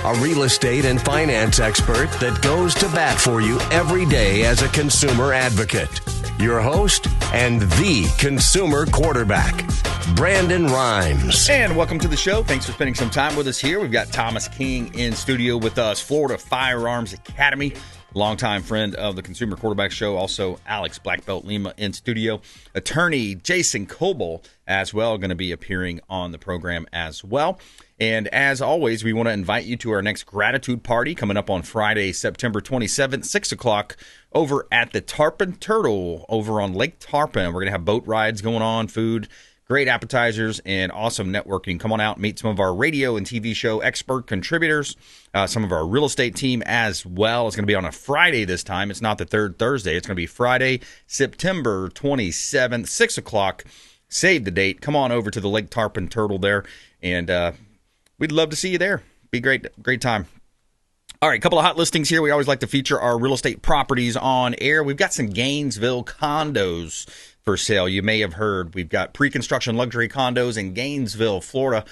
a real estate and finance expert that goes to bat for you every day as a consumer advocate. Your host and the consumer quarterback, Brandon Rhymes. And welcome to the show. Thanks for spending some time with us here. We've got Thomas King in studio with us, Florida Firearms Academy, longtime friend of the Consumer Quarterback Show. Also, Alex BlackBelt Lima in studio. Attorney Jason Kobal as well, going to be appearing on the program as well. And as always, we want to invite you to our next gratitude party coming up on Friday, September 27th, 6 o'clock, over at the Tarpon Turtle over on Lake Tarpon. We're going to have boat rides going on, food, great appetizers, and awesome networking. Come on out and meet some of our radio and TV show expert contributors, some of our real estate team as well. It's going to be on a Friday this time. It's not the third Thursday. It's going to be Friday, September 27th, 6 o'clock. Save the date. Come on over to the Lake Tarpon Turtle there, and we'd love to see you there. Be great time. All right, a couple of hot listings here. We always like to feature our real estate properties on air. We've got some Gainesville condos for sale. You may have heard we've got pre-construction luxury condos in Gainesville, Florida.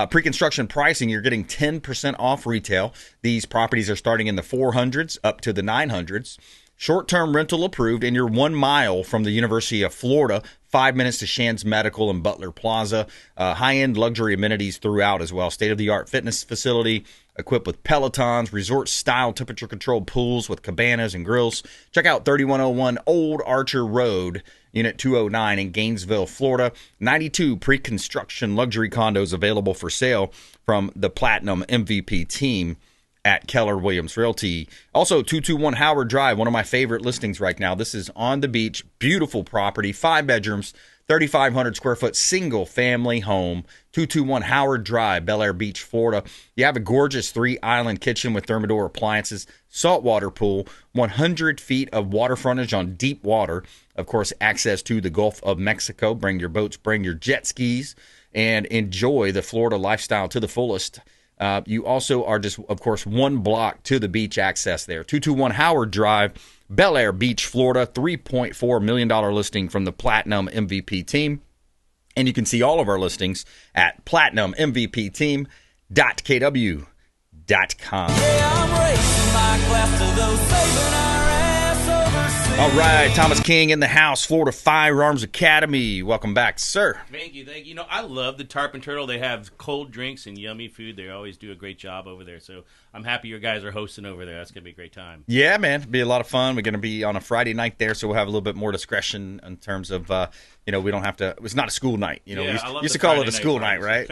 Pre-construction pricing, you're getting 10% off retail. These properties are starting in the 400s up to the 900s. Short-term rental approved, and you're 1 mile from the University of Florida, 5 minutes to Shands Medical and Butler Plaza. High-end luxury amenities throughout as well. State-of-the-art fitness facility equipped with Pelotons, resort-style temperature-controlled pools with cabanas and grills. Check out 3101 Old Archer Road, Unit 209 in Gainesville, Florida. 92 pre-construction luxury condos available for sale from the Platinum MVP team at Keller Williams Realty. Also, 221 Howard Drive, one of my favorite listings right now. This is on the beach, beautiful property, 5 bedrooms, 3,500 square foot single family home, 221 Howard Drive, Bel Air Beach, Florida. You have a gorgeous 3-island kitchen with Thermador appliances, saltwater pool, 100 feet of water frontage on deep water. Of course, access to the Gulf of Mexico. Bring your boats, bring your jet skis, and enjoy the Florida lifestyle to the fullest. You also are just, of course, 1 block to the beach access there. 221 Howard Drive, Bel Air Beach, Florida. $3.4 million listing from the Platinum MVP team. And you can see all of our listings at platinummvpteam.kw.com. Yeah, I'm raising my glass to those saving our ass overseas. All right, Thomas King in the house, Florida Firearms Academy. Welcome back, sir. Thank you. You know, I love the Tarpon Turtle. They have cold drinks and yummy food. They always do a great job over there. So I'm happy your guys are hosting over there. That's going to be a great time. Yeah, man. It'll be a lot of fun. We're going to be on a Friday night there, so we'll have a little bit more discretion in terms of, we don't have to, it's not a school night. We used to call it a school night, right?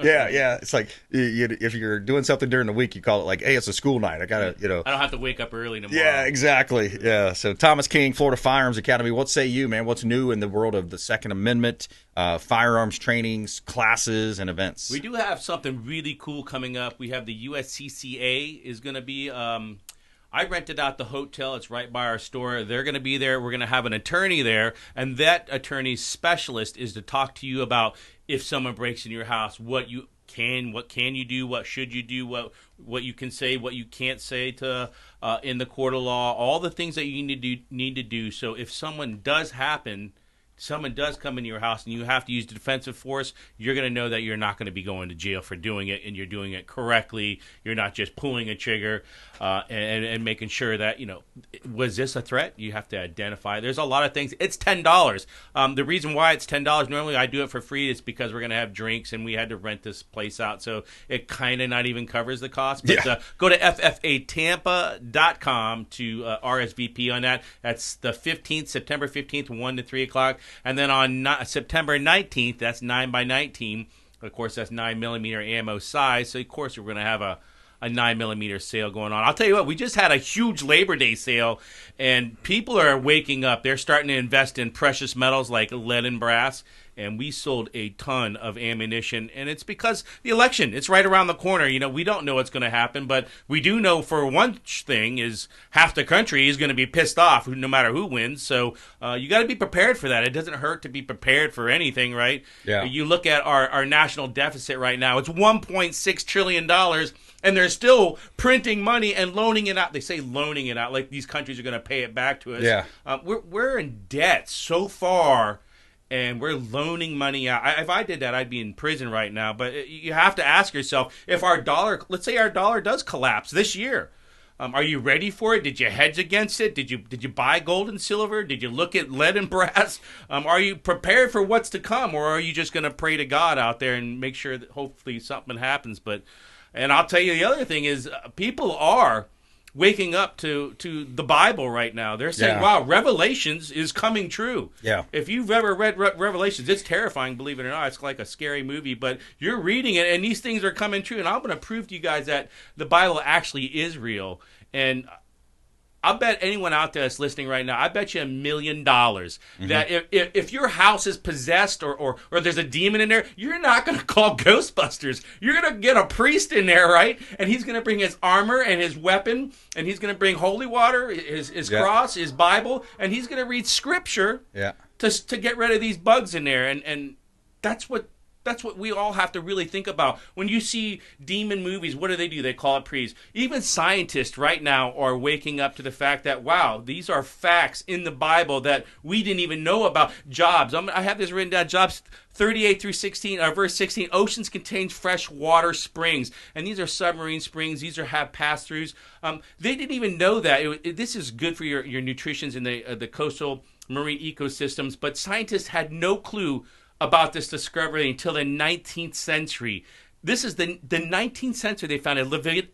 Yeah. It's like, if you're doing something during the week, you call it like, hey, it's a school night. I got to, I don't have to wake up early tomorrow. Yeah, exactly. Yeah. So Thomas King, Florida Firearms Academy. What say you, man? What's new in the world of the Second Amendment, firearms trainings, classes, and events? We do have something really cool coming up. We have the USCCA is going to be, I rented out the hotel. It's right by our store. They're going to be there. We're going to have an attorney there, and that attorney's specialist is to talk to you about if someone breaks in your house, what can you do, what should you do, what you can say, what you can't say to in the court of law, all the things that you need to do. So if someone does come into your house and you have to use the defensive force, you're going to know that you're not going to be going to jail for doing it, and you're doing it correctly. You're not just pulling a trigger and making sure that, was this a threat? You have to identify. There's a lot of things. It's $10. The reason why it's $10, normally I do it for free, is because we're going to have drinks and we had to rent this place out. So it kind of not even covers the cost. But go to ffatampa.com to RSVP on that. That's the 15th, September 15th, 1 to 3 o'clock. And then on September 19th, that's 9x19. Of course, that's 9mm ammo size. So, of course, we're going to have a 9mm sale going on. I'll tell you what, we just had a huge Labor Day sale, and people are waking up. They're starting to invest in precious metals like lead and brass, and we sold a ton of ammunition, and it's because the election, it's right around the corner. We don't know what's going to happen, but we do know for one thing is half the country is going to be pissed off no matter who wins, so you got to be prepared for that. It doesn't hurt to be prepared for anything, right? Yeah. You look at our national deficit right now, it's $1.6 trillion, and they're still printing money and loaning it out. They say loaning it out like these countries are going to pay it back to us. Yeah. We're in debt so far and we're loaning money out. If I did that, I'd be in prison right now. But you have to ask yourself, if our dollar, let's say our dollar does collapse this year, are you ready for it? Did you hedge against it? Did you buy gold and silver? Did you look at lead and brass? Are you prepared for what's to come, or are you just going to pray to God out there and make sure that hopefully something happens? And I'll tell you, the other thing is people are waking up to the Bible right now. They're saying, wow, Revelations is coming true. Yeah. If you've ever read Revelations, it's terrifying, believe it or not. It's like a scary movie, but you're reading it, and these things are coming true. And I'm going to prove to you guys that the Bible actually is real. And I'll bet anyone out there that's listening right now, I bet you $1 million that if your house is possessed or there's a demon in there, you're not going to call Ghostbusters. You're going to get a priest in there, right? And he's going to bring his armor and his weapon, and he's going to bring holy water, his cross, his Bible, and he's going to read scripture to get rid of these bugs in there. And that's what we all have to really think about. When you see demon movies, what do? They call it priests. Even scientists right now are waking up to the fact that, wow, these are facts in the Bible that we didn't even know about. Jobs. I have this written down. Jobs 38 through 16, verse 16. Oceans contain fresh water springs. And these are submarine springs. These have pass-throughs. They didn't even know that. This is good for your nutrition in the coastal marine ecosystems. But scientists had no clue about this discovery until the 19th century. This is the 19th century. They found in Leviticus,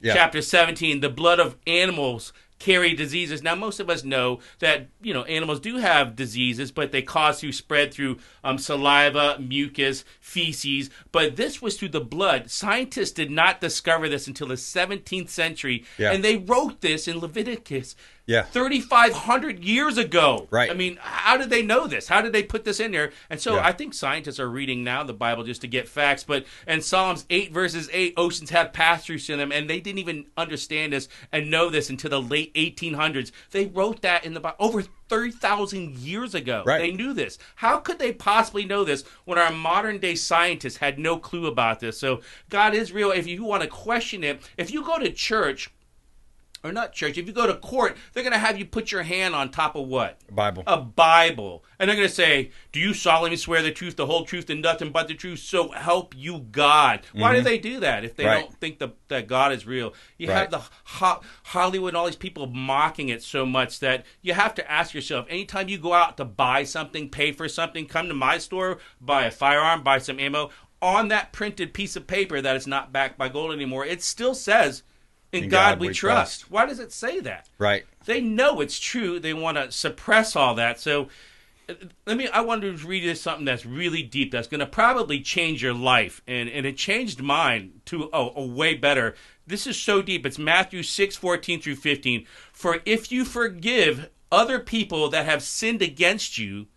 chapter 17, the blood of animals carry diseases. Now, most of us know that, animals do have diseases, but they cause to spread through saliva, mucus, feces. But this was through the blood. Scientists did not discover this until the 17th century, and they wrote this in Leviticus 3,500 years ago. Right. I mean, how did they know this? How did they put this in there? And so I think scientists are reading now the Bible just to get facts. But in Psalms 8, verses 8, oceans have pass-throughs in them, and they didn't even understand this and know this until the late 1800s. They wrote that in the Bible over 30,000 years ago. Right. They knew this. How could they possibly know this when our modern-day scientists had no clue about this? So God is real. If you want to question it, if you go to church, or not church, if you go to court, they're going to have you put your hand on top of what? Bible. A Bible. And they're going to say, do you solemnly swear the truth, the whole truth, and nothing but the truth, so help you God? Why do they do that if they don't think that God is real? You have the Hollywood and all these people mocking it so much that you have to ask yourself, anytime you go out to buy something, pay for something, come to my store, buy a firearm, buy some ammo, on that printed piece of paper that is not backed by gold anymore, it still says, in God we trust. Why does it say that? Right. They know it's true. They want to suppress all that. So I wanted to read you something that's really deep, that's going to probably change your life. And it changed mine to a way better. This is so deep. It's Matthew 6:14 through 15. For if you forgive other people that have sinned against you,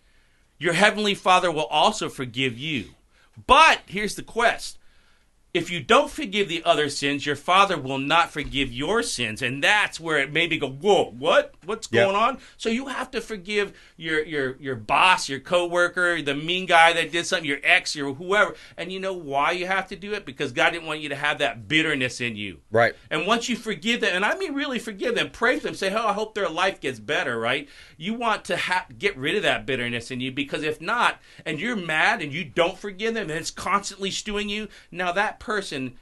your heavenly Father will also forgive you. But here's the quest. If you don't forgive the other sins, your Father will not forgive your sins. And that's where it maybe go, whoa, what? What's going on? So you have to forgive your boss, your coworker, the mean guy that did something, your ex, your whoever. And you know why you have to do it? Because God didn't want you to have that bitterness in you. Right. And once you forgive them, and I mean really forgive them, pray for them, say, oh, I hope their life gets better, right? You want to get rid of that bitterness in you, because if not, and you're mad and you don't forgive them, and it's constantly stewing you, now that person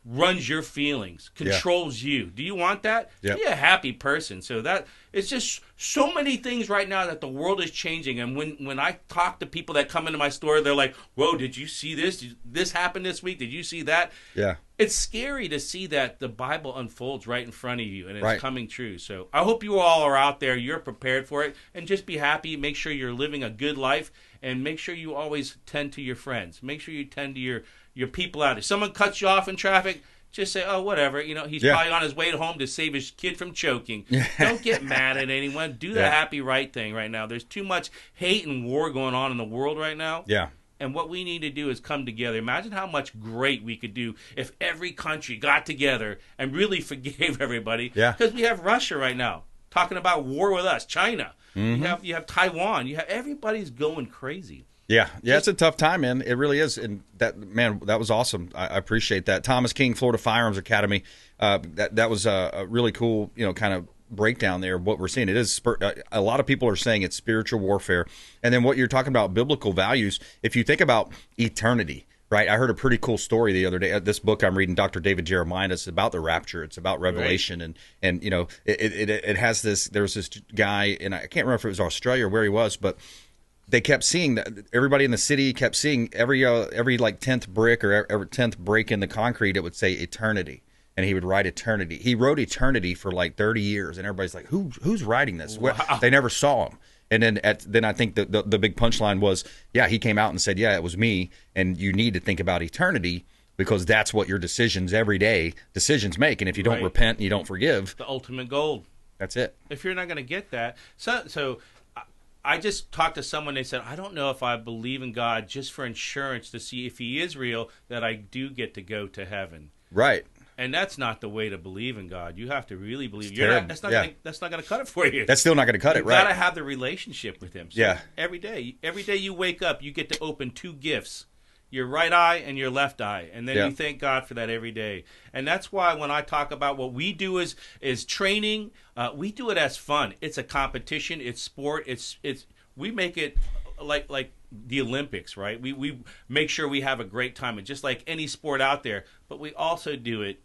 runs your feelings, controls you. Do you want that? Be a happy person. So that it's just so many things right now that the world is changing. And when I talk to people that come into my store, they're like, whoa, did you see this? This happened this week. Did you see that? Yeah. It's scary to see that the Bible unfolds right in front of you and it's coming true. So I hope you all are out there. You're prepared for it, and just be happy. Make sure you're living a good life, and make sure you always tend to your friends. Make sure you tend to your people out. If someone cuts you off in traffic, just say, oh, whatever. He's probably on his way home to save his kid from choking. Don't get mad at anyone. Do the happy right thing right now. There's too much hate and war going on in the world right now. Yeah. And what we need to do is come together. Imagine how much great we could do if every country got together and really forgave everybody. Yeah. Because we have Russia right now talking about war with us. China. Mm-hmm. You have Taiwan. Everybody's going crazy. Yeah, it's a tough time, man. It really is. And that was awesome. I appreciate that. Thomas King, Florida Firearms Academy. That was a really cool, kind of breakdown there of what we're seeing. It is a lot of people are saying it's spiritual warfare, and then what you're talking about, biblical values. If you think about eternity, right? I heard a pretty cool story the other day. This book I'm reading, Dr. David Jeremiah, is about the rapture. It's about Revelation, right. and you know, it has this. There was this guy, and I can't remember if it was Australia or where he was, but they kept seeing that everybody in the city kept seeing every like 10th brick or every 10th break in the concrete, it would say eternity. And he would write eternity. He wrote eternity for like 30 years, and everybody's like, "Who's writing this?" Wow. They never saw him. And then I think the big punchline was, yeah, he came out and said, "Yeah, it was me." And you need to think about eternity because that's what your decisions make. And if you don't right. repent and you don't forgive, The ultimate goal. that's it. If you're not going to get that, so I just talked to someone. They said, I don't know if I believe in God just for insurance to see if He is real, that I do get to go to heaven. Right. And that's not the way to believe in God. You have to really believe. It's terrible. That's not going to cut it for you. That's still not going to cut it, right? You got to have the relationship with Him. So Yeah. Every day you wake up, you get to open two gifts: your right eye and your left eye, and then Yeah. you thank God for that every day. And that's why when I talk about what we do is training, we do it as fun. It's a competition. It's sport. It's we make it like the Olympics, right? We make sure we have a great time, and just like any sport out there, but we also do it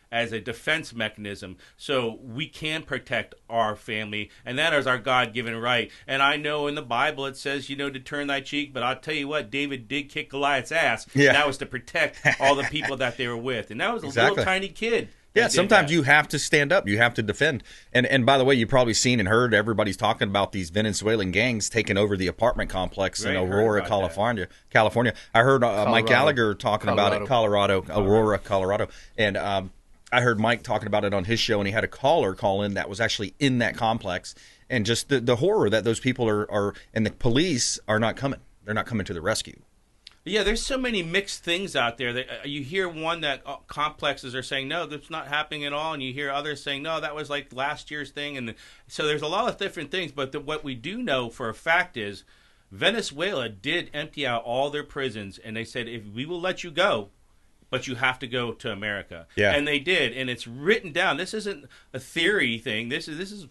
as a defense mechanism so we can protect our family, and that is our God-given right. And I know in the Bible it says, to turn thy cheek, but I'll tell you what, David did kick Goliath's ass. Yeah. And that was to protect all the people that they were with. And that was a Exactly. little tiny kid. Yeah, sometimes you have to stand up. You have to defend. And by the way, you've probably seen and heard everybody's talking about these Venezuelan gangs taking over the apartment complex in Right, Aurora, heard about California. I heard Mike Gallagher talking about it, Colorado. Aurora, Colorado. And I heard Mike talking about it on his show, and he had a caller call in that was actually in that complex. And just the horror that those people are, and the police are not coming. They're not coming to the rescue. Yeah, there's so many mixed things out there. That you hear one that complexes are saying, no, that's not happening at all. And you hear others saying, no, that was like last year's thing. And so there's a lot of different things. But what we do know for a fact is Venezuela did empty out all their prisons. And they said, if we will let you go, but you have to go to America. Yeah. And they did. And it's written down. This isn't a theory thing. This is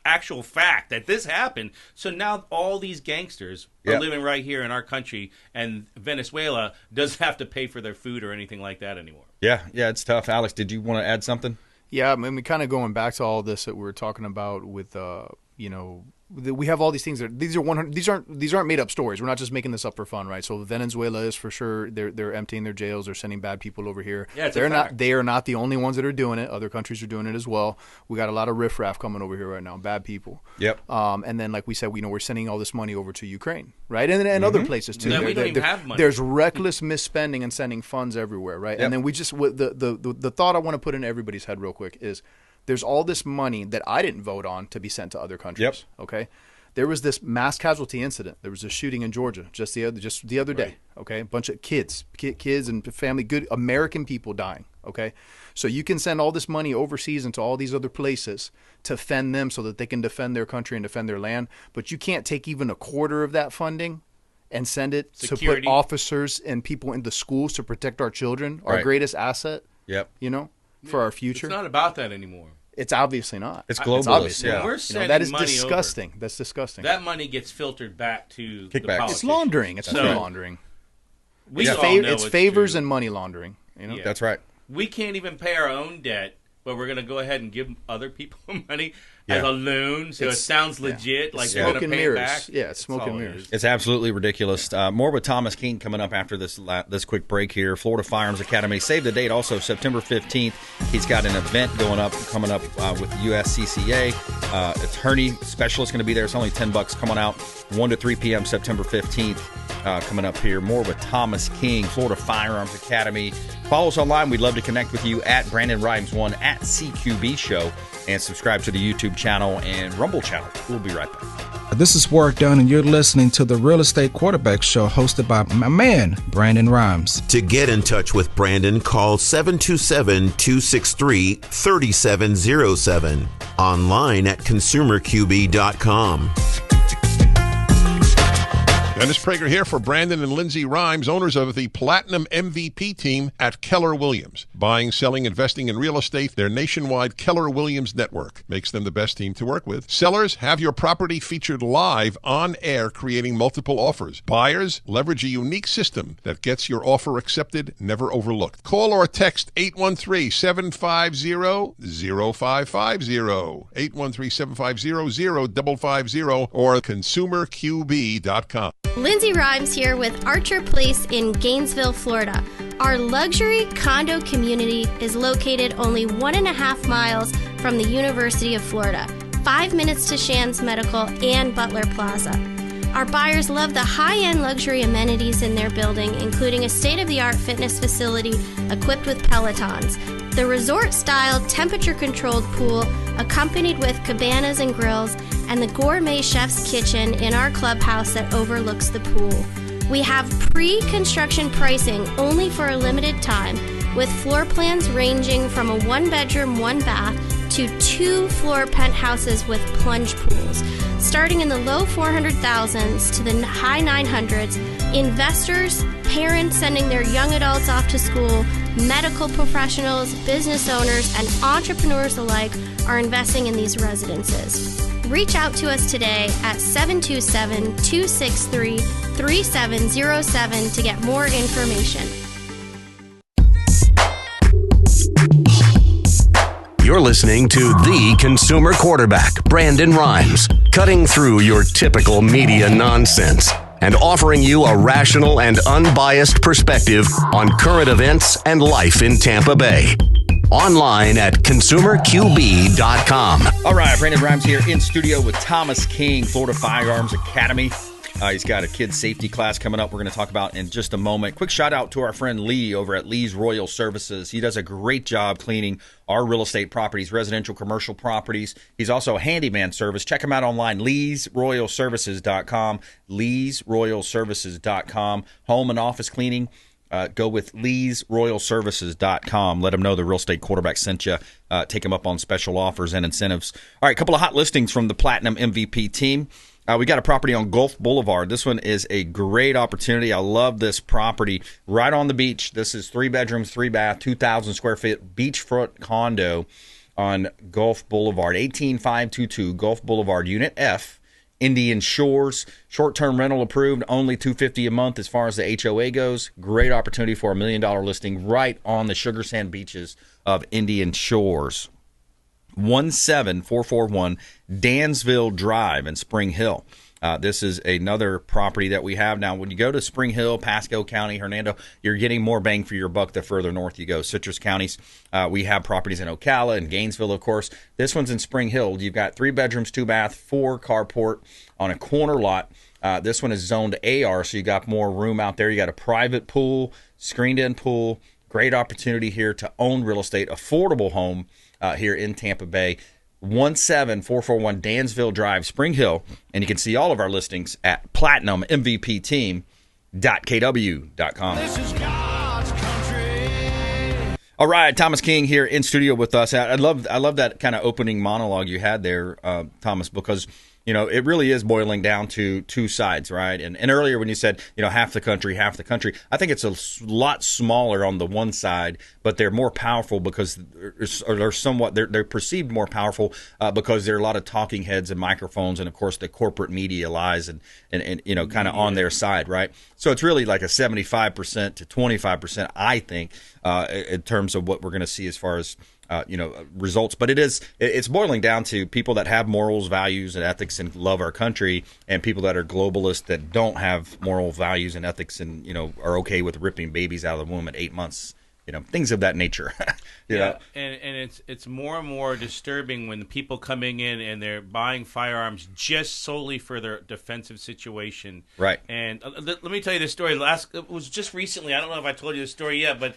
actual fact that this happened. So now all these gangsters are living right here in our country, and Venezuela doesn't have to pay for their food or anything like that anymore. Yeah, it's tough. Alex, did you want to add something? Yeah, I mean, kind of going back to all this that we were talking about with, we have all these things these aren't made up stories. We're not just making this up for fun, right? So Venezuela is for sure they're emptying their jails. They're sending bad people over here. Yeah, it's they are not the only ones that are doing it. Other countries are doing it as well. We got a lot of riffraff coming over here right now, bad people. Yep. And then like we said, we're sending all this money over to Ukraine, right? And other places too. We don't even have money. There's reckless misspending and sending funds everywhere, right? Yep. And then we just the thought I want to put in everybody's head real quick is there's all this money that I didn't vote on to be sent to other countries. Yep. Okay. There was this mass casualty incident. There was a shooting in Georgia just the other day. Okay, a bunch of kids and family, good American people dying. Okay, so you can send all this money overseas into all these other places to fend them so that they can defend their country and defend their land. But you can't take even a quarter of that funding and send it Security. to put officers and people into schools to protect our children, our Right. greatest asset. Yep. For our future. It's not about that anymore. It's obviously not. It's It's globalist, obviously yeah. not. We're sending that is money disgusting. over. That's disgusting. That money gets filtered back to the Kickback. politicians. It's laundering. It's money So, laundering. We It's, all know it's favors true. and money laundering. Yeah. That's right. We can't even pay our own debt, but we're going to go ahead and give other people money as Yeah. a loan, so it sounds legit, like It's you're smoke going to and pay mirrors. it back. Yeah, it's smoke That's and all it mirrors. is. It's absolutely ridiculous. More with Thomas King coming up after this quick break here. Florida Firearms Academy. Save the date also, September 15th. He's got an event coming up with US CCA. Attorney specialist going to be there. It's only $10. Come on out. 1 to 3 p.m. September 15th. Coming up here. More with Thomas King, Florida Firearms Academy. Follow us online. We'd love to connect with you at BrandonRimes1 at CQB Show. And subscribe to the YouTube channel and Rumble channel. We'll be right back. This is Warwick Dunn, and you're listening to the Real Estate Quarterback Show hosted by my man, Brandon Rimes. To get in touch with Brandon, call 727-263-3707. Online at consumerqb.com. Dennis Prager here for Brandon and Lindsay Rhymes, owners of the Platinum MVP team at Keller Williams. Buying, selling, investing in real estate, their nationwide Keller Williams network makes them the best team to work with. Sellers, have your property featured live on air, creating multiple offers. Buyers, leverage a unique system that gets your offer accepted, never overlooked. Call or text 813-750-0550, 813-750-0550, or consumerqb.com. Lindsay Rhymes here with Archer Place in Gainesville, Florida. Our luxury condo community is located only 1.5 miles from the University of Florida, 5 minutes to Shands Medical and Butler Plaza. Our buyers love the high-end luxury amenities in their building, including a state-of-the-art fitness facility equipped with Pelotons, the resort-style temperature-controlled pool accompanied with cabanas and grills, and the gourmet chef's kitchen in our clubhouse that overlooks the pool. We have pre-construction pricing only for a limited time, with floor plans ranging from a 1-bedroom, 1-bath to 2-floor penthouses with plunge pools. Starting in the low 400,000s to the high 900s, investors, parents sending their young adults off to school, medical professionals, business owners, and entrepreneurs alike are investing in these residences. Reach out to us today at 727-263-3707 to get more information. You're listening to the consumer quarterback, Brandon Rhymes, cutting through your typical media nonsense and offering you a rational and unbiased perspective on current events and life in Tampa Bay. Online at consumerqb.com. All right, Brandon Rhymes here in studio with Thomas King, Florida Firearms Academy. He's got a kids safety class coming up we're going to talk about in just a moment. Quick shout out to our friend Lee over at Lee's Royal Services. He does a great job cleaning our real estate properties, residential, commercial properties. He's also a handyman service. Check him out online, leesroyalservices.com, leesroyalservices.com. Home and office cleaning. Go with leesroyalservices.com. Let them know the real estate quarterback sent you. Take them up on special offers and incentives. All right, a couple of hot listings from the Platinum MVP team. We got a property on Gulf Boulevard. This one is a great opportunity. I love this property. Right on the beach. This is 3 bedrooms, 3 bath, 2,000 square feet beachfront condo on Gulf Boulevard. 18522 Gulf Boulevard, Unit F, Indian Shores. Short-term rental approved, only $250 a month as far as the HOA goes. Great opportunity for $1 million listing right on the sugar sand beaches of Indian Shores. 17441 Dansville Drive in Spring Hill. This is another property that we have. Now, when you go to Spring Hill, Pasco County, Hernando, you're getting more bang for your buck the further north you go. Citrus counties, we have properties in Ocala and Gainesville, of course. This one's in Spring Hill. You've got 3 bedrooms, 2 bath, 4 carport on a corner lot. This one is zoned AR, so you got more room out there. You got a private pool, screened-in pool. Great opportunity here to own real estate, affordable home here in Tampa Bay. 17441 Dansville Drive, Spring Hill. And you can see all of our listings at platinummvpteam.kw.com. This is God's country. All right, Thomas King here in studio with us. I love that kind of opening monologue you had there, Thomas, because it really is boiling down to two sides, right? And earlier when you said, half the country, I think it's a lot smaller on the one side, but they're more powerful because they're perceived more powerful because there are a lot of talking heads and microphones, and of course the corporate media lies and kind of on their side, right? So it's really like a 75% to 25%, I think, in terms of what we're going to see as far as results. But it's boiling down to people that have morals, values, and ethics and love our country, and people that are globalists that don't have moral values and ethics and, are okay with ripping babies out of the womb at 8 months. Things of that nature. And it's more and more disturbing when the people coming in and they're buying firearms just solely for their defensive situation. Right. And let me tell you this story. It was just recently. I don't know if I told you the story yet, but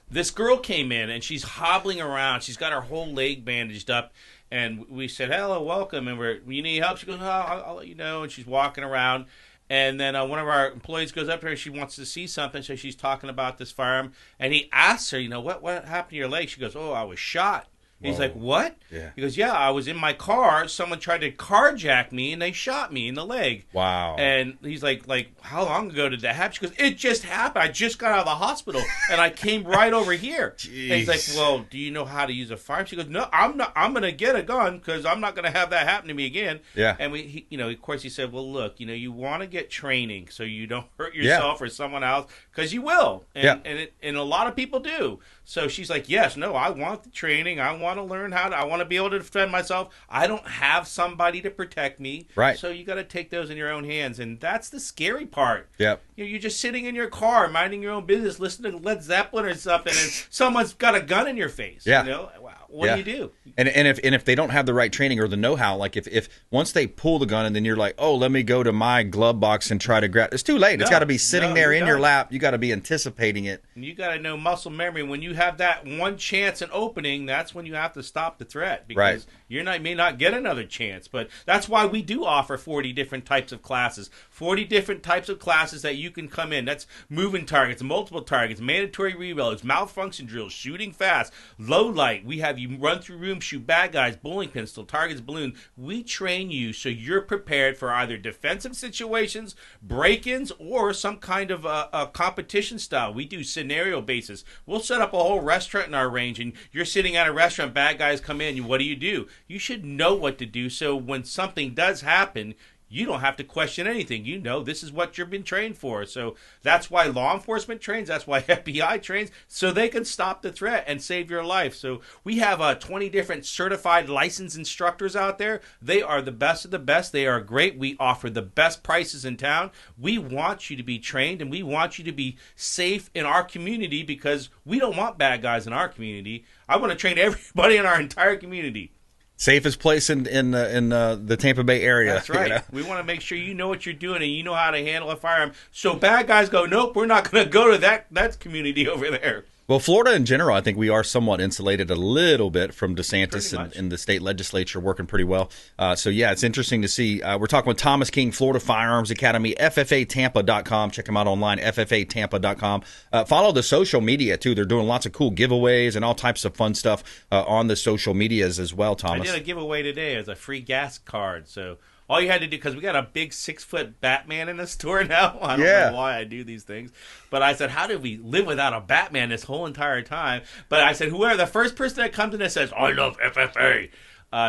this girl came in and she's hobbling around. She's got her whole leg bandaged up, and we said, "Hello, welcome." And you need help? She goes, "Oh, I'll let you know." And she's walking around, and then one of our employees goes up to her. She wants to see something, so she's talking about this firearm, and he asks her, "What happened to your leg?" She goes, "Oh, I was shot." He's like, what? Yeah. He goes, yeah, I was in my car. Someone tried to carjack me, and they shot me in the leg. Wow. And he's like, how long ago did that happen? She goes, it just happened. I just got out of the hospital, and I came right over here. Jeez. And he's like, well, do you know how to use a firearm? She goes, no, I'm not. I'm going to get a gun because I'm not going to have that happen to me again. Yeah. And of course, he said, well, look, you want to get training so you don't hurt yourself or someone else, because you will. And a lot of people do. So she's like, yes, no, I want the training. I want to learn I want to be able to defend myself. I don't have somebody to protect me. Right. So you got to take those in your own hands. And that's the scary part. Yep. You're just sitting in your car, minding your own business, listening to Led Zeppelin or something, and someone's got a gun in your face. Yeah. Wow. What do you do? And if they don't have the right training or the know-how, like if once they pull the gun and then you're like, oh, let me go to my glove box and try to grab, it's too late. It's got to be sitting there in your lap. You got to be anticipating it. And you got to know muscle memory. When you have that one chance and opening, that's when you have to stop the threat, because you may not get another chance. But that's why we do offer 40 different types of classes, 40 different types of classes that you can come in. That's moving targets, multiple targets, mandatory reloads, malfunction drills, shooting fast, low light. We have you run through rooms, shoot bad guys, bowling pistol, targets, balloon. We train you so you're prepared for either defensive situations, break-ins, or some kind of a competition style. We do scenario basis. We'll set up a whole restaurant in our range, and you're sitting at a restaurant, bad guys come in, what do? You should know what to do, so when something does happen, you don't have to question anything. You know this is what you've been trained for. So that's why law enforcement trains. That's why FBI trains, so they can stop the threat and save your life. So we have 20 different certified licensed instructors out there. They are the best of the best. They are great. We offer the best prices in town. We want you to be trained, and we want you to be safe in our community, because we don't want bad guys in our community. I want to train everybody in our entire community. Safest place in the Tampa Bay area. That's right. We want to make sure you know what you're doing and you know how to handle a firearm. So bad guys go, nope, we're not going to go to that community over there. Well, Florida in general, I think we are somewhat insulated a little bit from DeSantis and the state legislature working pretty well. So, yeah, it's interesting to see. We're talking with Thomas King, Florida Firearms Academy, FFAtampa.com. Check them out online, FFAtampa.com. Follow the social media, too. They're doing lots of cool giveaways and all types of fun stuff on the social medias as well, Thomas. I did a giveaway today as a free gas card, so all you had to do, because we got a big 6-foot Batman in the store now. I don't know why I do these things. But I said, how did we live without a Batman this whole entire time? But I said, whoever, the first person that comes in and says, I love FFA,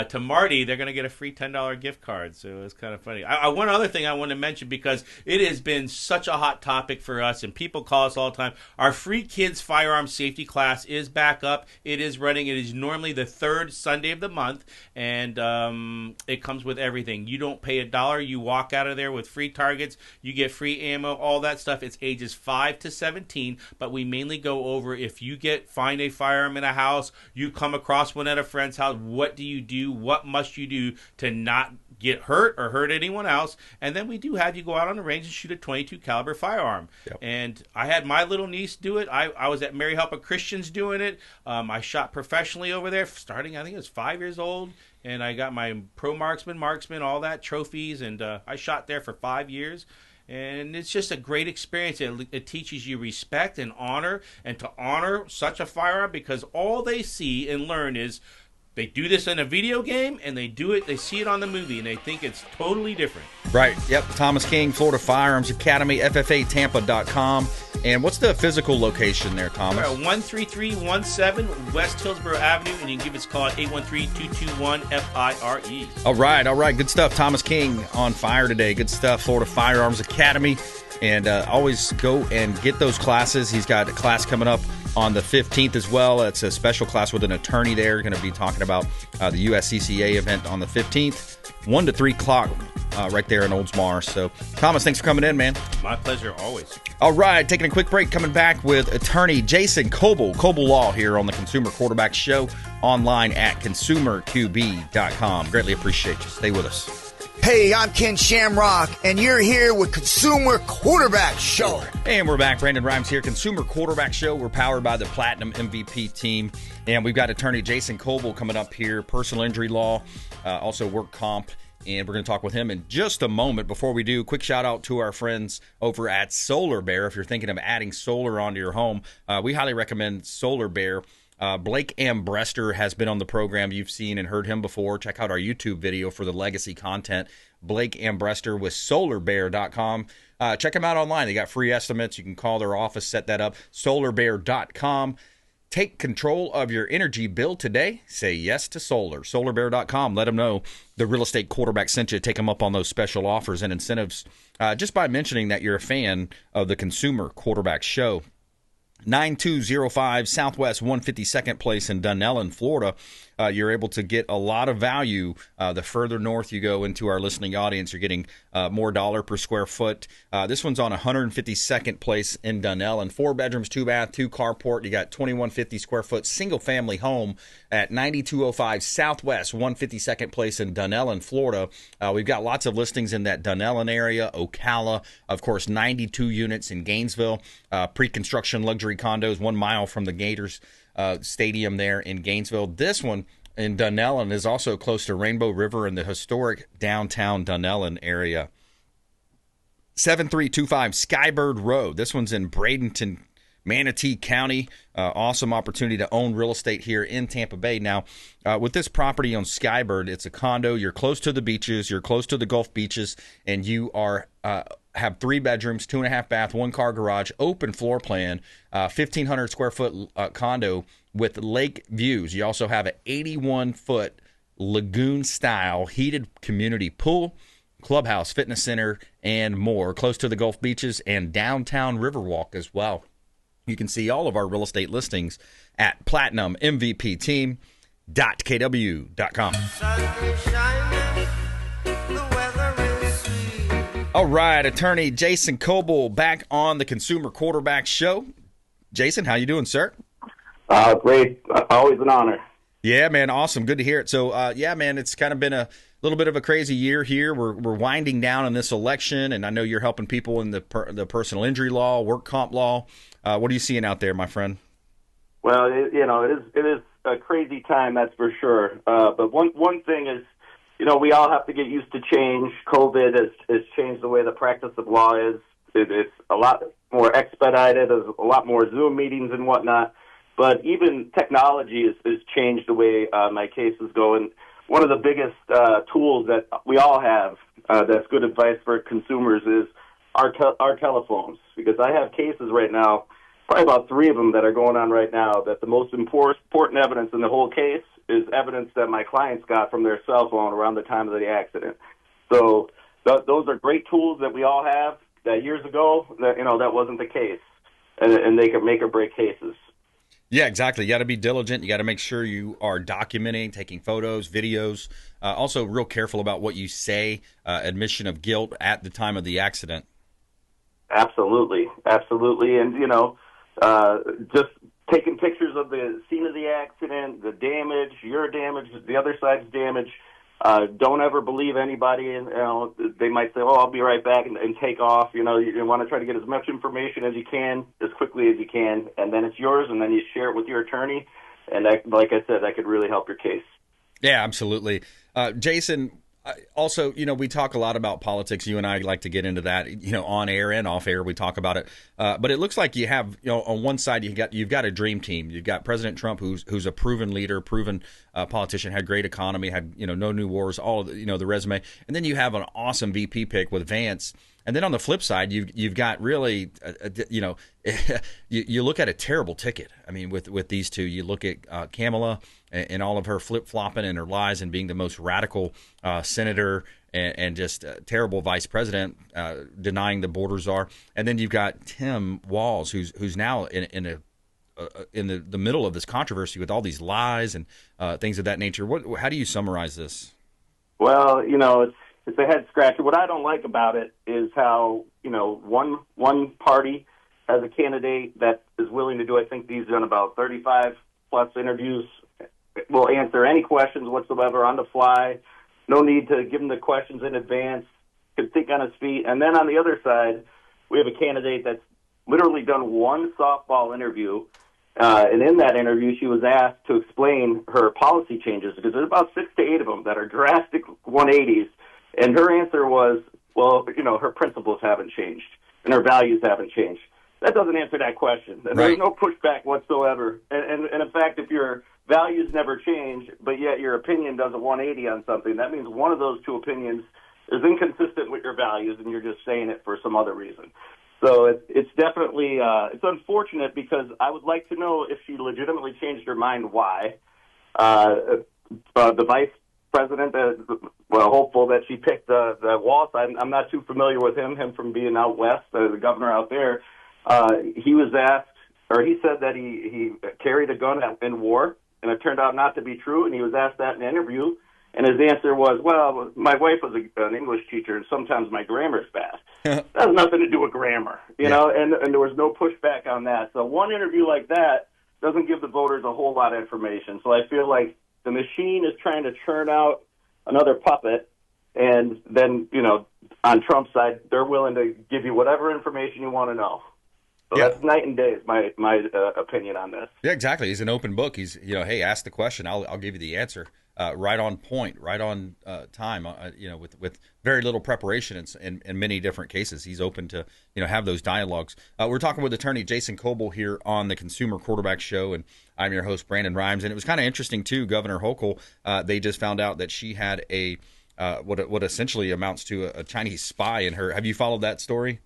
to Marty, they're going to get a free $10 gift card. So it's kind of funny. One other thing I want to mention, because it has been such a hot topic for us, and people call us all the time. Our free kids firearm safety class is back up. It is running. It is normally the third Sunday of the month, and it comes with everything. You don't pay $1. You walk out of there with free targets. You get free ammo, all that stuff. It's ages 5 to 17, but we mainly go over if you find a firearm in a house, you come across one at a friend's house, what do you do? What must you do to not get hurt or hurt anyone else? And then we do have you go out on the range and shoot a .22 caliber firearm. Yep. And I had my little niece do it. I was at Mary Help of Christians doing it. I shot professionally over there starting, I think it was 5 years old. And I got my pro marksman, all that, trophies. And I shot there for 5 years. And it's just a great experience. It teaches you respect and honor, and to honor such a firearm, because all they see and learn is they do this in a video game, and they see it on the movie, and they think it's totally different. Right. Yep. Thomas King, Florida Firearms Academy, FFAtampa.com. And what's the physical location there, Thomas? 13317 West Hillsborough Avenue, and you can give us a call at 813-221-FIRE. All right. Good stuff. Thomas King on fire today. Good stuff. Florida Firearms Academy. And always go and get those classes. He's got a class coming up on the 15th as well. It's a special class with an attorney there. Going to be talking about the US CCA event on the 15th, 1 to 3 o'clock right there in Oldsmar. So, Thomas, thanks for coming in, man. My pleasure, always. All right, taking a quick break, coming back with attorney Jason Kobal, Kobal Law, here on the Consumer Quarterback Show, online at consumerqb.com. Greatly appreciate you. Stay with us. Hey, I'm Ken Shamrock, and you're here with Consumer Quarterback Show. And we're back. Brandon Rhymes here, Consumer Quarterback Show. We're powered by the Platinum MVP team. And we've got attorney Jason Kobal coming up here, personal injury law, also work comp. And we're going to talk with him in just a moment. Before we do, quick shout out to our friends over at Solar Bear. If you're thinking of adding solar onto your home, we highly recommend Solar Bear. Blake Ambrester has been on the program. You've seen and heard him before. Check out our YouTube video for the legacy content. Blake Ambrester with solarbear.com. Check them out online. They got free estimates. You can call their office, set that up. Solarbear.com. Take control of your energy bill today. Say yes to solar. Solarbear.com. Let them know the real estate quarterback sent you. Take them up on those special offers and incentives just by mentioning that you're a fan of the Consumer Quarterback Show. 9205 Southwest 152nd Place in Dunellen, Florida. You're able to get a lot of value. The further north you go into our listening audience, you're getting more dollar per square foot. This one's on 152nd Place in Dunellen. 4 bedrooms, 2 bath, 2 carport. You got 2150 square foot single family home at 9205 Southwest 152nd Place in Dunellen, Florida. We've got lots of listings in that Dunellen area, Ocala, of course, 92 units in Gainesville. Pre-construction luxury condos 1 mile from the Gators stadium there in Gainesville. This one in Dunellen is also close to Rainbow River and the historic downtown Dunellen area. 7325 Skybird Road. This one's in Bradenton, Manatee County. Awesome opportunity to own real estate here in Tampa Bay. Now, with this property on Skybird, it's a condo. You're close to the beaches. You're close to the Gulf beaches, and you are have 3 bedrooms, 2.5 bath, 1 car garage, open floor plan, 1,500 square foot condo with lake views. You also have an 81-foot lagoon-style heated community pool, clubhouse, fitness center, and more, close to the Gulf beaches and downtown Riverwalk as well. You can see all of our real estate listings at PlatinumMVPteam.kw.com. All right, attorney Jason Kobal back on the Consumer Quarterback Show. Jason, how you doing, sir? Great. Always an honor. Yeah, man. Awesome. Good to hear it. So, yeah, man, it's kind of been a little bit of a crazy year here. We're winding down on this election, and I know you're helping people in the personal injury law, work comp law. What are you seeing out there, my friend? Well, it is a crazy time, that's for sure. But one thing is, we all have to get used to change. COVID has changed the way the practice of law is. It's a lot more expedited. There's a lot more Zoom meetings and whatnot. But even technology has changed the way my cases go. And one of the biggest tools that we all have that's good advice for consumers is our telephones. Because I have cases right now, probably about 3 of them that are going on right now, that the most important evidence in the whole case is evidence that my clients got from their cell phone around the time of the accident. So those are great tools that we all have that years ago, that wasn't the case. And they can make or break cases. Yeah, exactly. You got to be diligent. You got to make sure you are documenting, taking photos, videos. Also, real careful about what you say, admission of guilt at the time of the accident. Absolutely. And, just taking pictures of the scene of the accident, the damage, your damage, the other side's damage. Don't ever believe anybody. And they might say, "Oh, I'll be right back," and take off. You want to try to get as much information as you can, as quickly as you can, and then it's yours. And then you share it with your attorney. And that, like I said, that could really help your case. Yeah, absolutely. Jason, also, we talk a lot about politics. You and I like to get into that, on air and off air. We talk about it. But it looks like you have, on one side, you've got a dream team. You've got President Trump, who's a proven leader, proven politician, had great economy, had, no new wars, all of the, the resume. And then you have an awesome VP pick with Vance. And then on the flip side, you've got really, you look at a terrible ticket. I mean, with these two, you look at Kamala and all of her flip-flopping and her lies and being the most radical senator and just terrible vice president, denying the borders are. And then you've got Tim Walz, who's now in the middle of this controversy with all these lies and things of that nature. How do you summarize this? Well, it's a head scratcher. What I don't like about it is how, one party has a candidate that is willing to do, I think he's done about 35 plus interviews, will answer any questions whatsoever on the fly. No need to give him the questions in advance, could think on his feet. And then on the other side, we have a candidate that's literally done one softball interview. And in that interview, she was asked to explain her policy changes, because there's about 6 to 8 of them that are drastic 180s. And her answer was, well, her principles haven't changed and her values haven't changed. that doesn't answer that question. There's no pushback whatsoever. And in fact, if your values never change, but yet your opinion does a 180 on something, that means one of those two opinions is inconsistent with your values, and you're just saying it for some other reason. So it's definitely it's unfortunate, because I would like to know if she legitimately changed her mind, why. The vice president, hopeful that she picked the Walsh. I'm not too familiar with him from being out west, the governor out there. He was asked, or he said that he carried a gun in war, and it turned out not to be true, and he was asked that in an interview, and his answer was, well, my wife was an English teacher, and sometimes my grammar's bad. That has nothing to do with grammar, you know, and there was no pushback on that. So one interview like that doesn't give the voters a whole lot of information. So I feel like the machine is trying to churn out another puppet, and then, you know, on Trump's side, they're willing to give you whatever information you want to know. So that's night and day is my opinion on this. Yeah, exactly. He's an open book. He's, you know, hey, ask the question. I'll give you the answer. Right on point, right on time, you know, with very little preparation in many different cases. He's open to, you know, have those dialogues. We're talking with attorney Jason Kobal here on the Consumer Quarterback Show, and I'm your host, Brandon Rimes. And it was kind of interesting, too, Governor Hochul, they just found out that she had a what essentially amounts to a Chinese spy in her. Have you followed that story?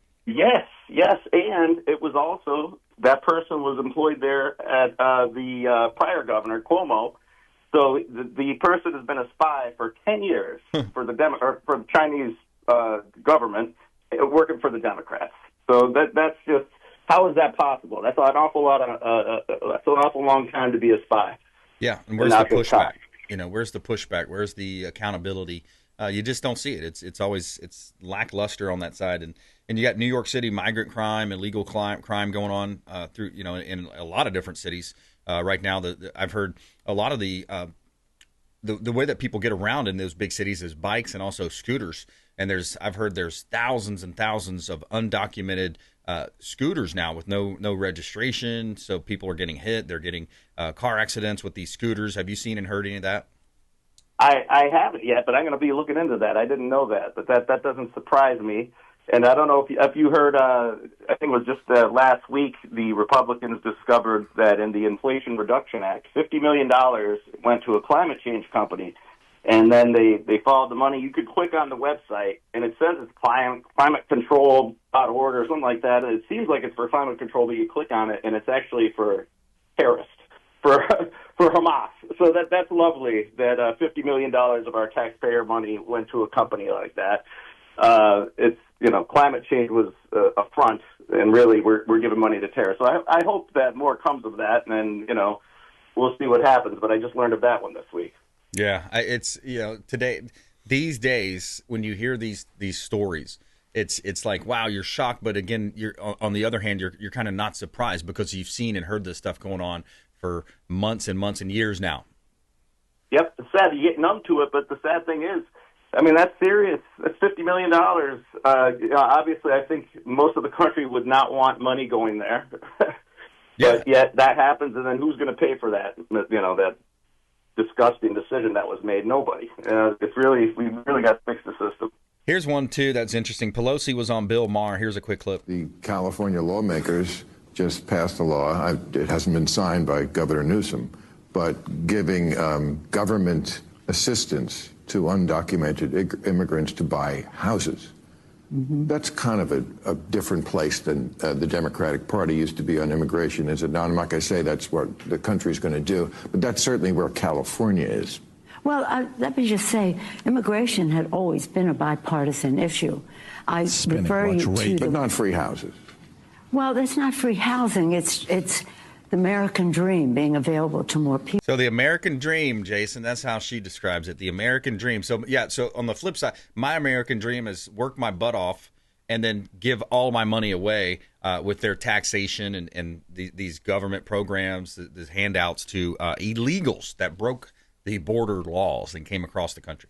Yes, and it was also, that person was employed there at the prior governor, Cuomo. So the person has been a spy for 10 years for the Chinese government, working for the Democrats. So that's just, how is that possible? That's an awful long time to be a spy. Yeah, and where's the pushback? You know, where's the pushback? Where's the accountability? You just don't see it. It's lackluster on that side, and you got New York City migrant crime, illegal crime going on through, you know, in a lot of different cities. Right now, I've heard a lot of the way that people get around in those big cities is bikes and also scooters. And I've heard there's thousands and thousands of undocumented scooters now with no registration. So people are getting hit. They're getting car accidents with these scooters. Have you seen and heard any of that? I haven't yet, but I'm going to be looking into that. I didn't know that, but that doesn't surprise me. And I don't know if you heard, I think it was just last week, the Republicans discovered that in the Inflation Reduction Act, $50 million went to a climate change company. And then they followed the money. You could click on the website, and it says it's climatecontrol.org or something like that. And it seems like it's for climate control, but you click on it, and it's actually for terrorists, for Hamas. So that's lovely that $50 million of our taxpayer money went to a company like that. It's, you know, climate change was a front, and really we're giving money to terrorists. So I hope that more comes of that, and then, you know, we'll see what happens. But I just learned of that one this week. Yeah, it's, you know, these days when you hear these stories, it's like, wow, you're shocked, but again, you're on the other hand, you're kind of not surprised because you've seen and heard this stuff going on for months and months and years now. Yep, it's sad. You get numb to it, but the sad thing is, I mean, that's serious. That's $50 million. You know, obviously, I think most of the country would not want money going there. But yet that happens, and then who's going to pay for that? You know, that disgusting decision that was made? Nobody. We really got to fix the system. Here's one, too, that's interesting. Pelosi was on Bill Maher. Here's a quick clip. The California lawmakers just passed a law. It hasn't been signed by Governor Newsom, but giving government assistance to undocumented immigrants to buy houses. Mm-hmm. That's kind of a different place than the Democratic Party used to be on immigration, is it not? I'm not going to say that's what the country's going to do, but that's certainly where California is. Well, let me just say, immigration had always been a bipartisan issue. I refer you to but not free houses. Well, that's not free housing. It's the American dream being available to more people. So the American dream, Jason, that's how she describes it, the American dream. So, yeah, so on the flip side, my American dream is work my butt off and then give all my money away with their taxation and these government programs, the handouts to illegals that broke the border laws and came across the country.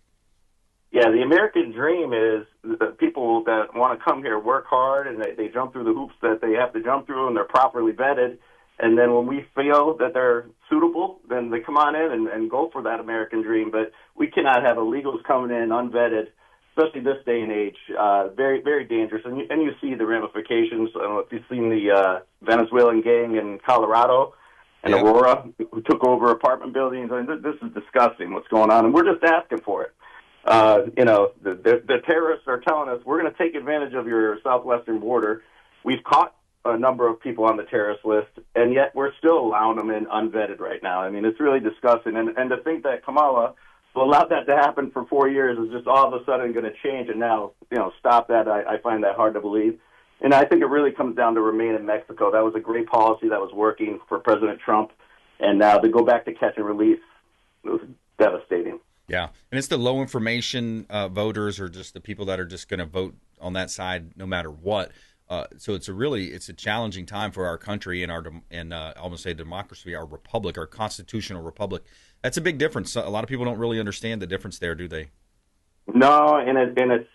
Yeah, the American dream is the people that want to come here work hard and they jump through the hoops that they have to jump through and they're properly vetted. And then when we feel that they're suitable, then they come on in and go for that American dream. But we cannot have illegals coming in unvetted especially this day and age, very, very dangerous. And you see the ramifications. I don't know if you've seen the Venezuelan gang in Colorado and Aurora who took over apartment buildings. I mean, this is disgusting what's going on, and we're just asking for it. The terrorists are telling us, we're going to take advantage of your southwestern border. We've caught a number of people on the terrorist list, and yet we're still allowing them in unvetted right now. I mean, it's really disgusting. And to think that Kamala will allow that to happen for 4 years is just all of a sudden going to change and now, stop that. I find that hard to believe. And I think it really comes down to remain in Mexico. That was a great policy that was working for President Trump. And now to go back to catch and release, it was devastating. Yeah, and it's the low information voters or just the people that are just going to vote on that side no matter what. So it's a challenging time for our country and I almost say democracy, our republic, our constitutional republic. That's a big difference. A lot of people don't really understand the difference there, do they? No, and it's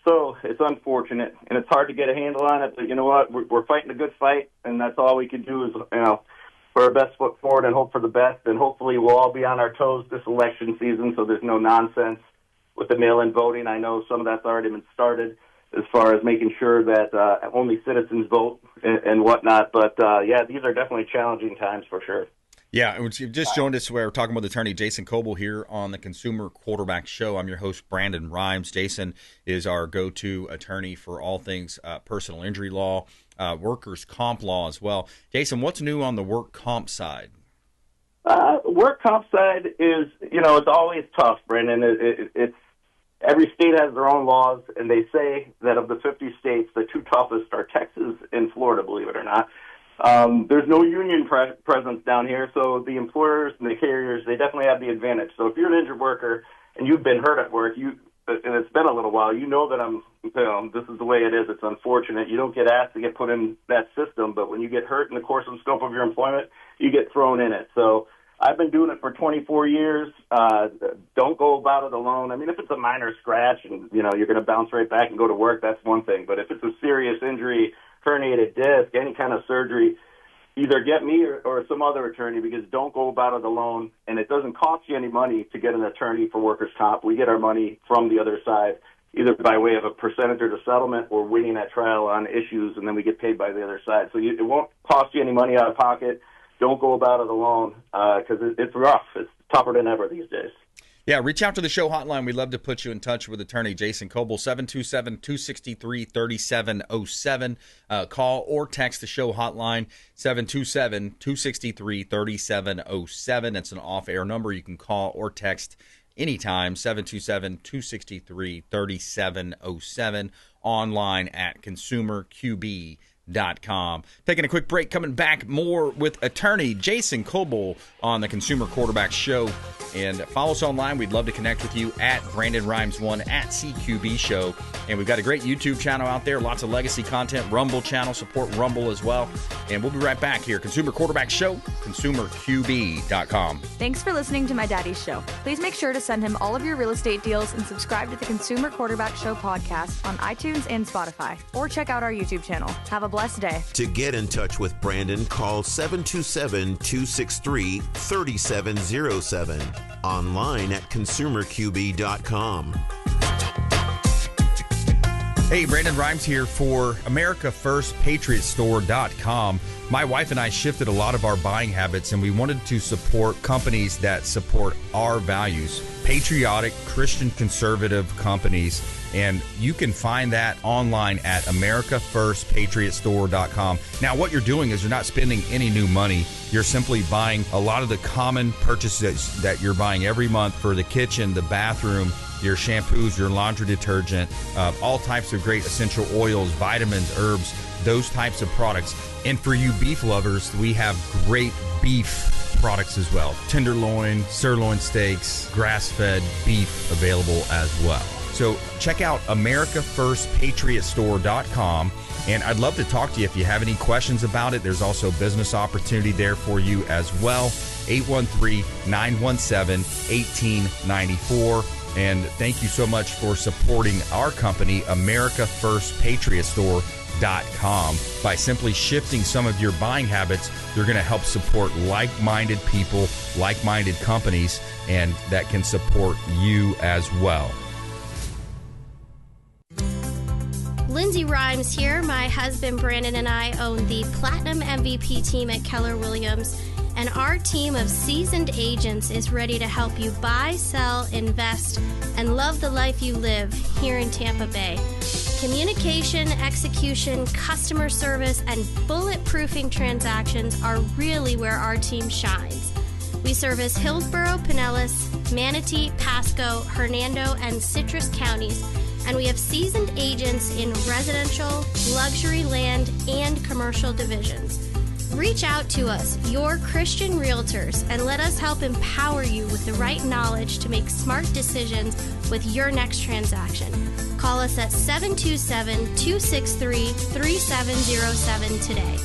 unfortunate, and it's hard to get a handle on it. But you know what? We're fighting a good fight, and that's all we can do is put our best foot forward and hope for the best. And hopefully, we'll all be on our toes this election season, so there's no nonsense with the mail-in voting. I know some of that's already been started as far as making sure that only citizens vote and whatnot. But these are definitely challenging times for sure. Yeah, and you've just joined us. We're talking with attorney Jason Kobal here on the Consumer Quarterback Show. I'm your host, Brandon Rimes. Jason is our go-to attorney for all things personal injury law, workers' comp law as well. Jason, what's new on the work comp side? Work comp side is, it's always tough, Brandon. It's every state has their own laws, and they say that of the 50 states, the two toughest are Texas and Florida, believe it or not. There's no union presence down here, so the employers and the carriers, they definitely have the advantage. So if you're an injured worker and you've been hurt at work, and it's been a little while, that this is the way it is. It's unfortunate. You don't get asked to get put in that system, but when you get hurt in the course and scope of your employment, you get thrown in it. So I've been doing it for 24 years. Don't go about it alone. I mean, if it's a minor scratch and, you're going to bounce right back and go to work, that's one thing. But if it's a serious injury, herniated disc, any kind of surgery, either get me or some other attorney, because don't go about it alone. And it doesn't cost you any money to get an attorney for workers' comp. We get our money from the other side, either by way of a percentage or the settlement or winning at trial on issues, and then we get paid by the other side. So it won't cost you any money out of pocket. Don't go about it alone because it's rough. It's tougher than ever these days. Yeah, reach out to the show hotline. We'd love to put you in touch with attorney Jason Kobal, 727-263-3707. Call or text the show hotline, 727-263-3707. That's an off-air number. You can call or text anytime, 727-263-3707, online at consumerqb.com. Taking a quick break, coming back more with attorney Jason Kobal on the Consumer Quarterback Show. And follow us online. We'd love to connect with you at Brandon Rimes 1 at CQB Show. And we've got a great YouTube channel out there, lots of legacy content, Rumble channel, support Rumble as well. And we'll be right back here. Consumer Quarterback Show, consumerqb.com. Thanks for listening to my daddy's show. Please make sure to send him all of your real estate deals and subscribe to the Consumer Quarterback Show podcast on iTunes and Spotify. Or check out our YouTube channel. Have a blessed day. To get in touch with Brandon, call 727-263-3707. Online at consumerqb.com. Hey, Brandon Rimes here for AmericaFirstPatriotStore.com. My wife and I shifted a lot of our buying habits, and we wanted to support companies that support our values, patriotic, Christian, conservative companies. And you can find that online at AmericaFirstPatriotStore.com. Now, what you're doing is you're not spending any new money. You're simply buying a lot of the common purchases that you're buying every month for the kitchen, the bathroom, your shampoos, your laundry detergent, all types of great essential oils, vitamins, herbs, those types of products. And for you beef lovers, we have great beef products as well. Tenderloin, sirloin steaks, grass-fed beef available as well. So check out AmericaFirstPatriotStore.com, and I'd love to talk to you if you have any questions about it. There's also business opportunity there for you as well. 813-917-1894. And thank you so much for supporting our company, AmericaFirstPatriotStore.com. By simply shifting some of your buying habits, you're going to help support like-minded people, like-minded companies, and that can support you as well. Lindsay Rhymes here. My husband Brandon and I own the Platinum MVP team at Keller Williams, and our team of seasoned agents is ready to help you buy, sell, invest, and love the life you live here in Tampa Bay. Communication, execution, customer service, and bulletproofing transactions are really where our team shines. We service Hillsborough, Pinellas, Manatee, Pasco, Hernando, and Citrus counties, and we have seasoned agents in residential, luxury land, and commercial divisions. Reach out to us, your Christian realtors, and let us help empower you with the right knowledge to make smart decisions with your next transaction. Call us at 727-263-3707 today.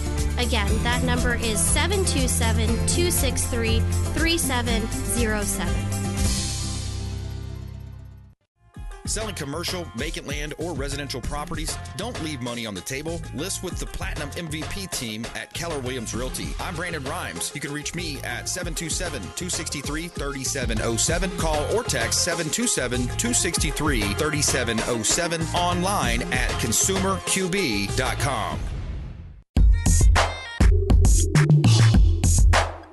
Again, that number is 727-263-3707. Selling commercial, vacant land, or residential properties? Don't leave money on the table. List with the Platinum MVP team at Keller Williams Realty. I'm Brandon Rhymes. You can reach me at 727-263-3707. Call or text 727-263-3707. Online at consumerqb.com.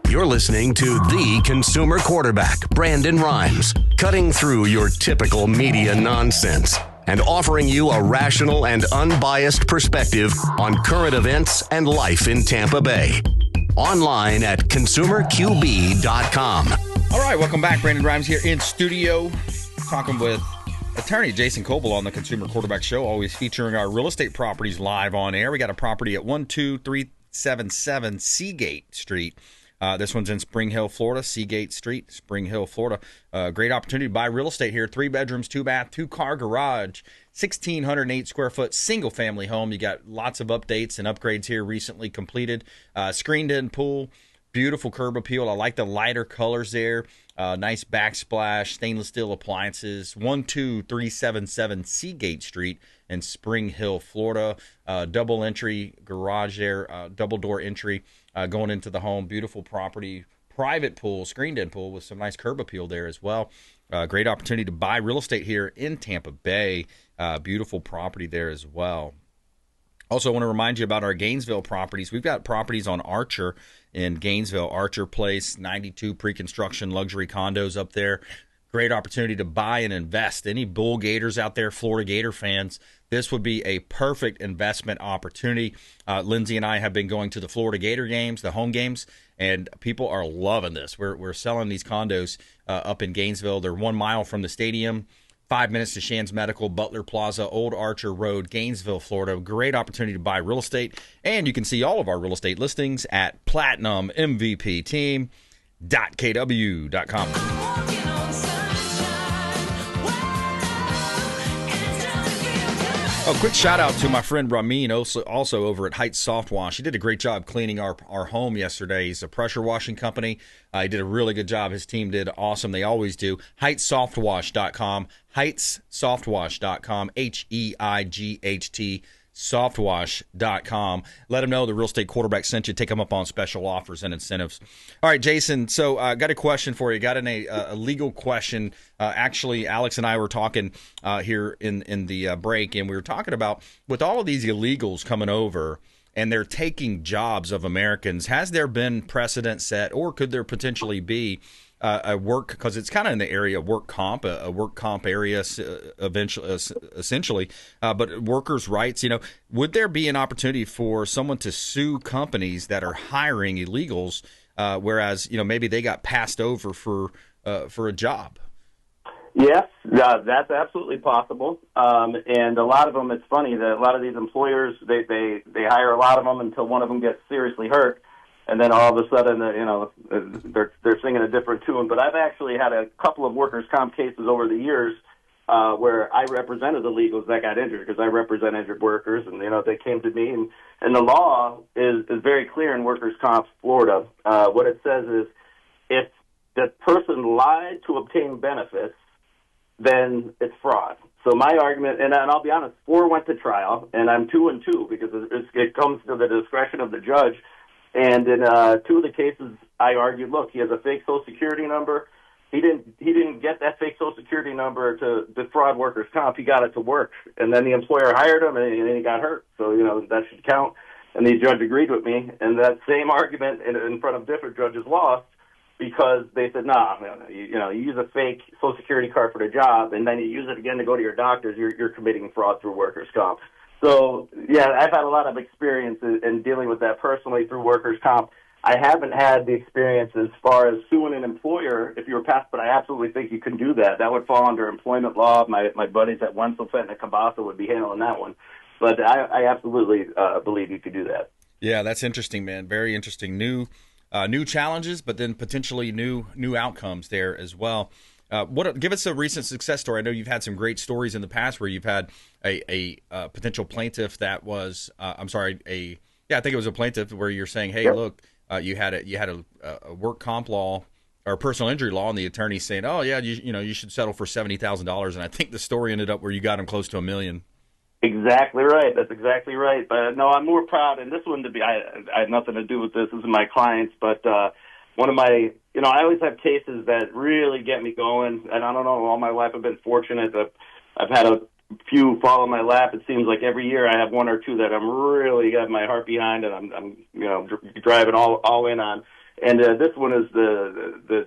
You're listening to the consumer quarterback, Brandon Rhymes, cutting through your typical media nonsense and offering you a rational and unbiased perspective on current events and life in Tampa Bay. Online at consumerqb.com. All right, welcome back. Brandon Rhymes here in studio, talking with attorney Jason Kobal on the Consumer Quarterback Show, always featuring our real estate properties live on air. We got a property at 12377 Seagate Street. This one's in Spring Hill, Florida, Seagate Street, Spring Hill, Florida. Great opportunity to buy real estate here. 3 bedrooms, 2 bath, 2-car garage, 1,608 square foot single family home. You got lots of updates and upgrades here recently completed. Screened in pool, beautiful curb appeal. I like the lighter colors there. Nice backsplash, stainless steel appliances. 12377 Seagate Street in Spring Hill, Florida. Double entry garage there, double door entry. Going into the home, beautiful property, private pool, screened-in pool with some nice curb appeal there as well. Great opportunity to buy real estate here in Tampa Bay. Beautiful property there as well. Also, I want to remind you about our Gainesville properties. We've got properties on Archer in Gainesville, Archer Place, 92 pre-construction luxury condos up there. Great opportunity to buy and invest. Any Bull Gators out there, Florida Gator fans, this would be a perfect investment opportunity. Lindsay and I have been going to the Florida Gator games, the home games, and people are loving this. We're selling these condos up in Gainesville. They're 1 mile from the stadium, 5 minutes to Shands Medical, Butler Plaza, Old Archer Road, Gainesville, Florida. Great opportunity to buy real estate. And you can see all of our real estate listings at platinummvpteam.kw.com. Oh, quick shout out to my friend Ramin, also over at Heights Soft Wash. He did a great job cleaning our home yesterday. He's a pressure washing company. He did a really good job. His team did awesome. They always do. HeightsSoftWash.com. HeightsSoftWash.com. HEIGHT. Softwash.com. Let them know the real estate quarterback sent you. Take them up on special offers and incentives. All right, Jason, so I got a question for you. Got a legal question. Actually, Alex and I were talking here in the break, and we were talking about with all of these illegals coming over and they're taking jobs of Americans, has there been precedent set, or could there potentially be a work, because it's kind of in the area of work comp, a work comp area eventually, essentially, but workers' rights, would there be an opportunity for someone to sue companies that are hiring illegals, whereas, maybe they got passed over for a job? Yes, that's absolutely possible. And a lot of them, it's funny that a lot of these employers, they hire a lot of them until one of them gets seriously hurt. And then all of a sudden, they're singing a different tune. But I've actually had a couple of workers' comp cases over the years where I represented the illegals that got injured, because I represent injured workers, and they came to me. And the law is very clear in workers' comp Florida. What it says is, if the person lied to obtain benefits, then it's fraud. So my argument, and I'll be honest, 4 went to trial, and I'm 2-2 because it comes to the discretion of the judge. And in 2 of the cases, I argued, look, he has a fake Social Security number. he didn't get that fake Social Security number to defraud workers' comp. He got it to work, and then the employer hired him, and then he got hurt. So that should count. And the judge agreed with me, and that same argument in front of different judges lost because they said, nah, you use a fake Social Security card for the job, and then you use it again to go to your doctors. You're committing fraud through workers' comp. So yeah, I've had a lot of experience in dealing with that personally through workers' comp. I haven't had the experience as far as suing an employer if you were past, but I absolutely think you can do that. That would fall under employment law. My buddies at Wenzel, Fenton, and Cabasa would be handling that one. But I absolutely believe you could do that. Yeah, that's interesting, man. Very interesting. New challenges, but then potentially new outcomes there as well. Give us a recent success story. I know you've had some great stories in the past where you've had a potential plaintiff that was, I think it was a plaintiff where you're saying, hey, look, you had a work comp law or personal injury law, and the attorney saying, oh yeah, you should settle for $70,000, and I think the story ended up where you got him close to $1 million. Exactly right. That's exactly right. But no, I'm more proud, and this wouldn't be. I had nothing to do with this. This is my clients, but one of my, I always have cases that really get me going, and I don't know. All my life, I've been fortunate. I've had a few fall in my lap. It seems like every year I have one or two that I'm really got my heart behind, and I'm driving all in on. And this one is the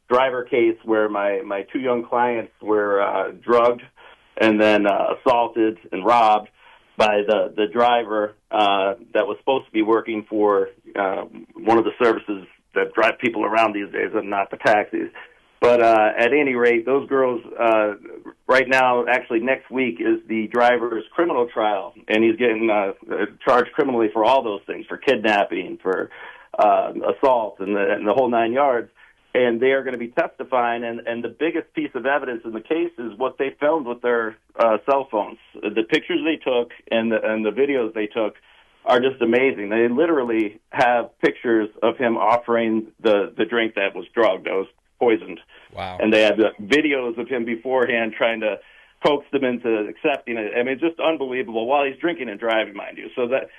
driver case where my two young clients were drugged and then assaulted and robbed by the driver that was supposed to be working for one of the services that drive people around these days and not the taxis. But at any rate, those girls, right now, actually next week is the driver's criminal trial, and he's getting charged criminally for all those things, for kidnapping, for assault, and the whole 9 yards. And they are going to be testifying, and the biggest piece of evidence in the case is what they filmed with their cell phones. The pictures they took and the videos they took are just amazing. They literally have pictures of him offering the drink that was drugged, that was poisoned. Wow. And they have videos of him beforehand trying to coax them into accepting it. I mean, it's just unbelievable while he's drinking and driving, mind you. So that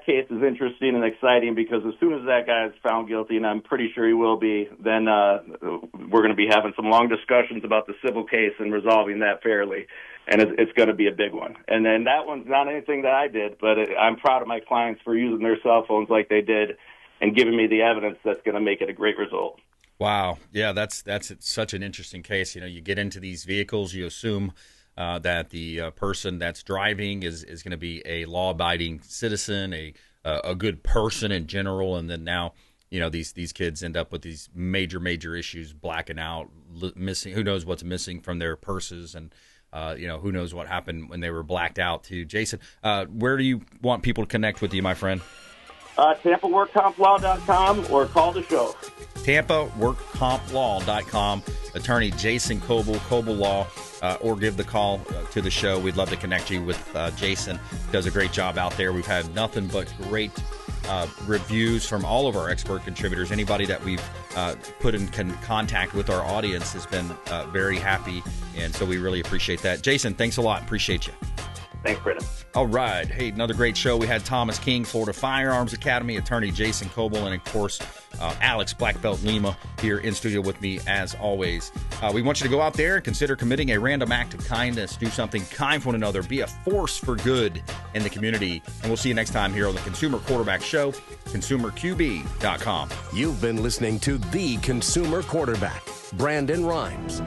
case is interesting and exciting because as soon as that guy is found guilty, and I'm pretty sure he will be, then we're going to be having some long discussions about the civil case and resolving that fairly, and it's going to be a big one. And then that one's not anything that I did, but I'm proud of my clients for using their cell phones like they did and giving me the evidence that's going to make it a great result. Wow. Yeah, that's such an interesting case. You get into these vehicles, you assume that the person that's driving is going to be a law-abiding citizen, a good person in general, and then now these kids end up with these major issues, blacking out, missing. Who knows what's missing from their purses, and who knows what happened when they were blacked out too. Jason, where do you want people to connect with you, my friend? TampaWorkCompLaw.com or call the show. TampaWorkCompLaw.com. Attorney Jason Kobal, Kobal Law, or give the call to the show. We'd love to connect you with Jason. Does a great job out there. We've had nothing but great reviews from all of our expert contributors. Anybody that we've put in contact with our audience has been very happy, and so we really appreciate that. Jason, thanks a lot. Appreciate you. Thanks, Brendan. All right. Hey, another great show. We had Thomas King, Florida Firearms Academy, attorney Jason Kobal, and, of course, Alex BlackBelt Lima here in studio with me, as always. We want you to go out there and consider committing a random act of kindness. Do something kind for one another. Be a force for good in the community. And we'll see you next time here on the Consumer Quarterback Show, consumerqb.com. You've been listening to The Consumer Quarterback, Brandon Rimes.